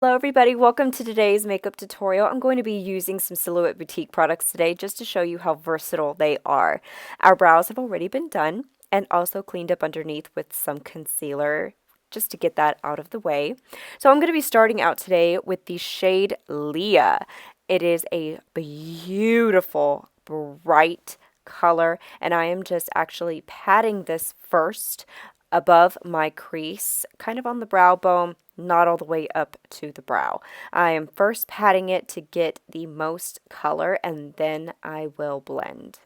Hello everybody, welcome to today's makeup tutorial. I'm going to be using some Silhouette Boutique products today just to show you how versatile they are. Our brows have already been done and also cleaned up underneath with some concealer just to get that out of the way. So I'm going to be starting out today with the shade Lhia. It is a beautiful, bright color, and I am just actually patting this first above my crease, kind of on the brow bone, not all the way up to the brow. I am first patting it to get the most color, and then I will blend.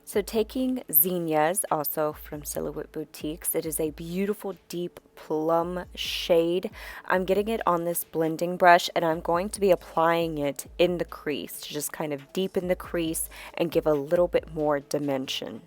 So taking Zinnias, also from Silhouette Boutiques, it is a beautiful deep plum shade. I'm getting it on this blending brush and I'm going to be applying it in the crease to just kind of deepen the crease and give a little bit more dimension.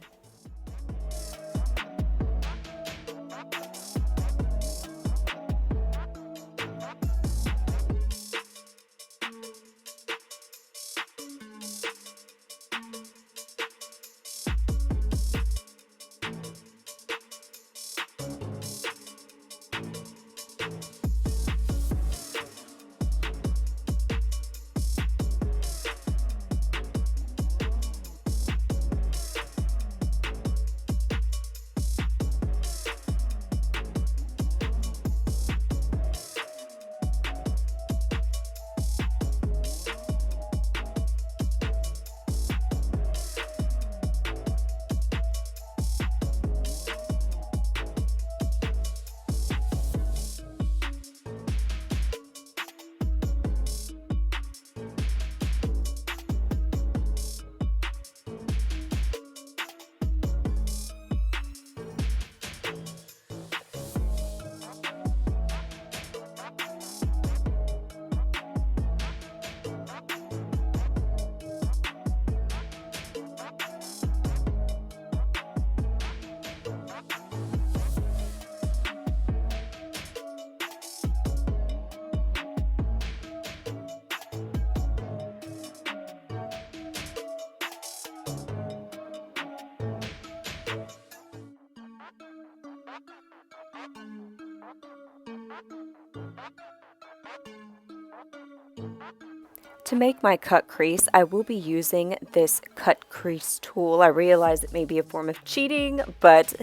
To make my cut crease, I will be using this cut crease tool. I realize it may be a form of cheating, but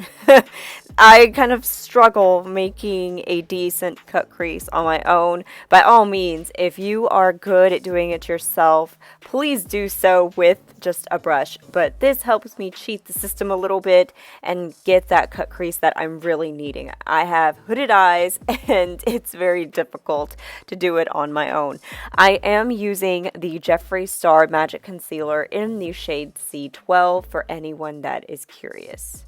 I kind of struggle making a decent cut crease on my own. By all means, if you are good at doing it yourself, please do so with just a brush. But this helps me cheat the system a little bit and get that cut crease that I'm really needing. I have hooded eyes and it's very difficult to do it on my own. I am using the Jeffree Star Magic Concealer in the shade C12 for anyone that is curious.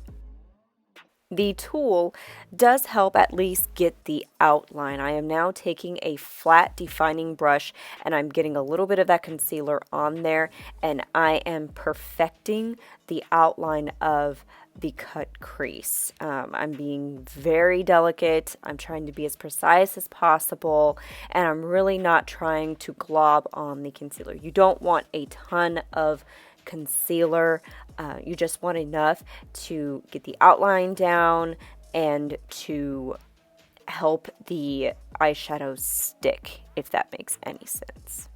The tool does help at least get the outline. I am now taking a flat defining brush and I'm getting a little bit of that concealer on there and I am perfecting the outline of the cut crease. I'm being very delicate. I'm trying to be as precise as possible and I'm really not trying to glob on the concealer. You don't want a ton of concealer. You just want enough to get the outline down and to help the eyeshadow stick, if that makes any sense.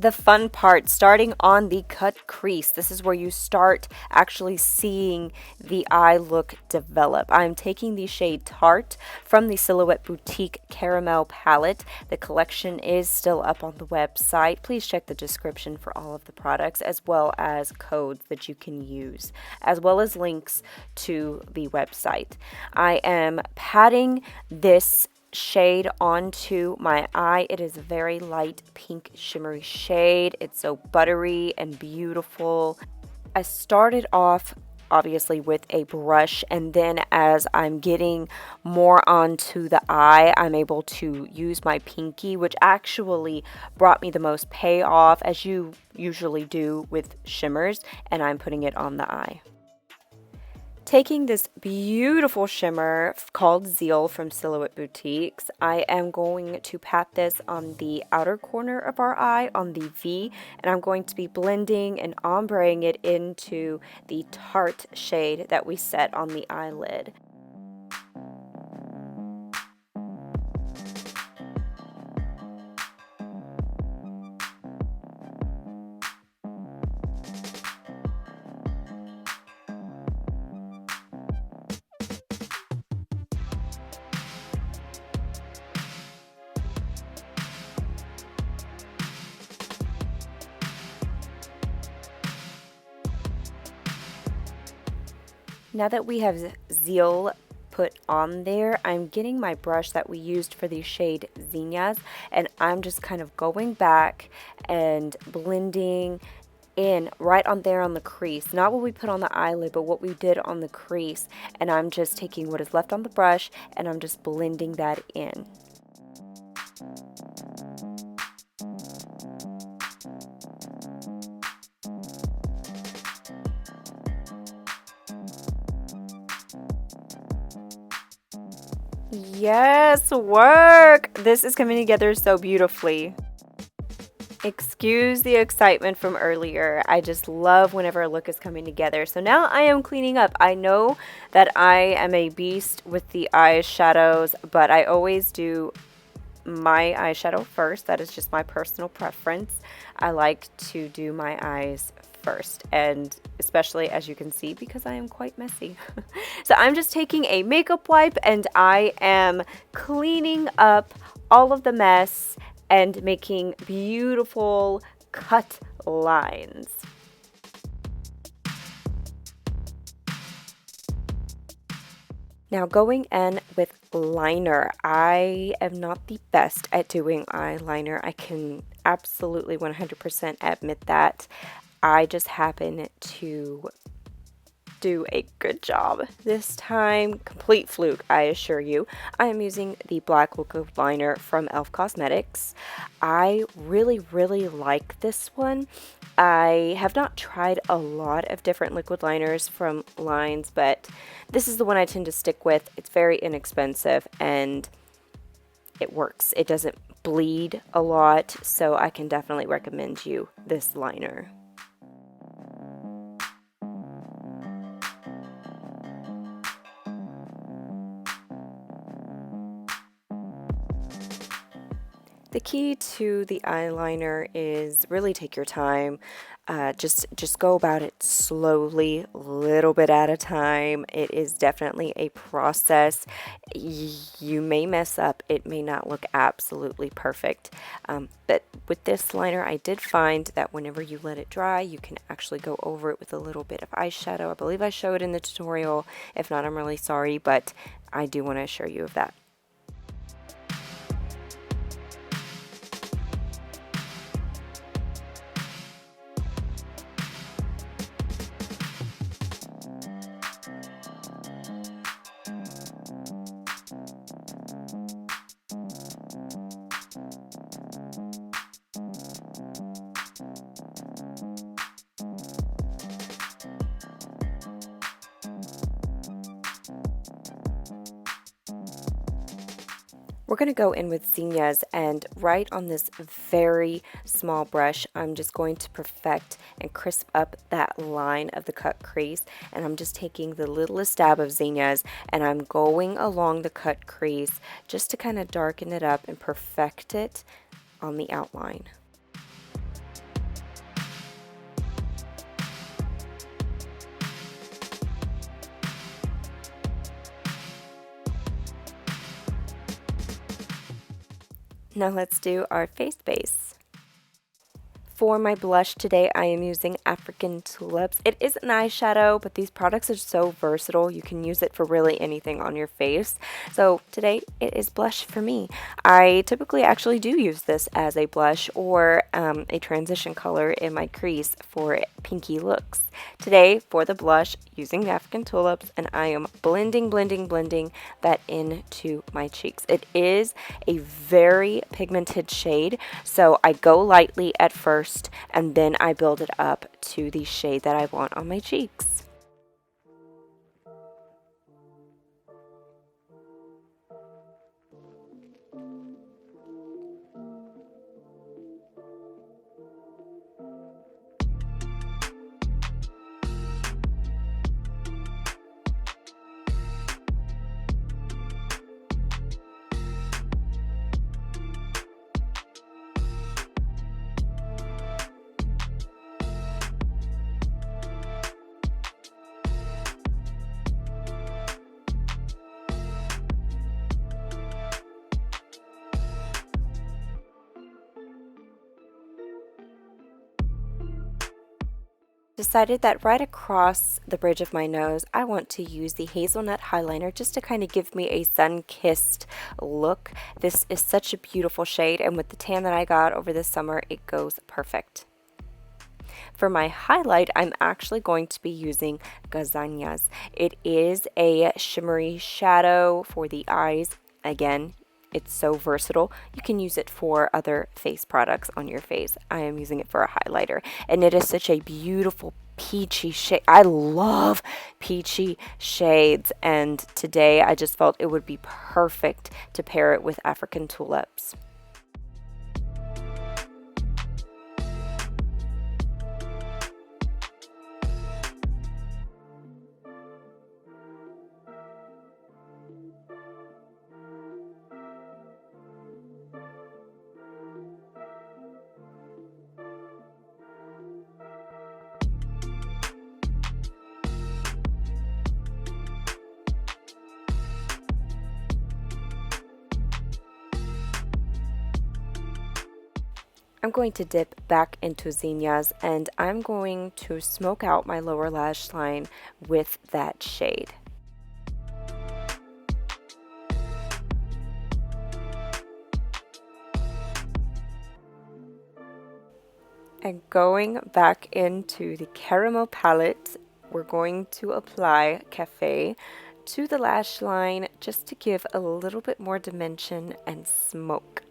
The fun part, starting on the cut crease. This is where you start actually seeing the eye look develop. I'm taking the shade Tart from the Silhouette Boutique Caramel Palette. The collection is still up on the website. Please check the description for all of the products, as well as codes that you can use, as well as links to the website. I am patting this shade onto my eye. It is a very light pink shimmery shade. It's so buttery and beautiful. I started off obviously with a brush, and then as I'm getting more onto the eye, I'm able to use my pinky, which actually brought me the most payoff, as you usually do with shimmers, and I'm putting it on the eye. Taking this beautiful shimmer called Zeal from Silhouette Boutiques, I am going to pat this on the outer corner of our eye, on the V, and I'm going to be blending and ombreing it into the Tart shade that we set on the eyelid. Now that we have Zeal put on there, I'm getting my brush that we used for the shade Zinnias, and I'm just kind of going back and blending in right on there on the crease. Not what we put on the eyelid, but what we did on the crease. And I'm just taking what is left on the brush and I'm just blending that in. Yes, work! This is coming together so beautifully. Excuse the excitement from earlier. I just love whenever a look is coming together. So now I am cleaning up. I know that I am a beast with the eyeshadows, but I always do my eyeshadow first. That is just my personal preference. I like to do my eyes first, and especially, as you can see, because I am quite messy. So I'm just taking a makeup wipe and I am cleaning up all of the mess and making beautiful cut lines. Now going in with liner. I am not the best at doing eyeliner. I can absolutely 100% admit that. I just happen to do a good job this time. Complete fluke, I assure you. I am using the black liquid liner from e.l.f. Cosmetics. I really like this one. I have not tried a lot of different liquid liners from lines, but this is the one I tend to stick with. It's very inexpensive and it works. It doesn't bleed a lot, so I can definitely recommend you this liner. The key to the eyeliner is really take your time. Just go about it slowly, little bit at a time. It is definitely a process. You may mess up. It may not look absolutely perfect. But with this liner, I did find that whenever you let it dry, you can actually go over it with a little bit of eyeshadow. I believe I showed in the tutorial. If not, I'm really sorry, but I do want to assure you of that. We're going to go in with Zinnias, and right on this very small brush, I'm just going to perfect and crisp up that line of the cut crease. And I'm just taking the littlest dab of Zinnias and I'm going along the cut crease just to kind of darken it up and perfect it on the outline. Now let's do our face base. For my blush today, I am using African Tulips. It is an eyeshadow, but these products are so versatile. You can use it for really anything on your face. So today, it is blush for me. I typically actually do use this as a blush or a transition color in my crease for pinky looks. Today, for the blush, using the African Tulips, and I am blending that into my cheeks. It is a very pigmented shade, so I go lightly at first, and then I build it up to the shade that I want on my cheeks. Decided that right across the bridge of my nose, I want to use the Hazelnut Highlighter just to kind of give me a sun-kissed look. This is such a beautiful shade, and with the tan that I got over the summer, it goes perfect. For my highlight, I'm actually going to be using Gazania's. It is a shimmery shadow for the eyes. Again, it's so versatile. You can use it for other face products on your face. I am using it for a highlighter, and it is such a beautiful peachy shade. I love peachy shades, and today I just felt it would be perfect to pair it with African Tulips. I'm going to dip back into Zinnias, and I'm going to smoke out my lower lash line with that shade. And going back into the Caramel Palette, we're going to apply Cafe to the lash line just to give a little bit more dimension and smoke.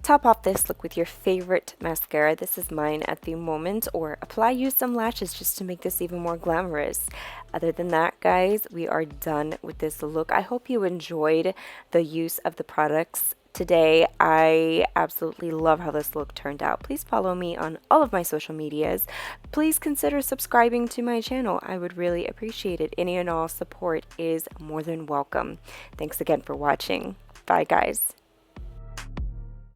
Top off this look with your favorite mascara. This is mine at the moment, or use some lashes just to make this even more glamorous. Other than that, guys, we are done with this look. I hope you enjoyed the use of the products today. I absolutely love how this look turned out. Please follow me on all of my social medias. Please consider subscribing to my channel. I would really appreciate it. Any and all support is more than welcome. Thanks again for watching. Bye, guys.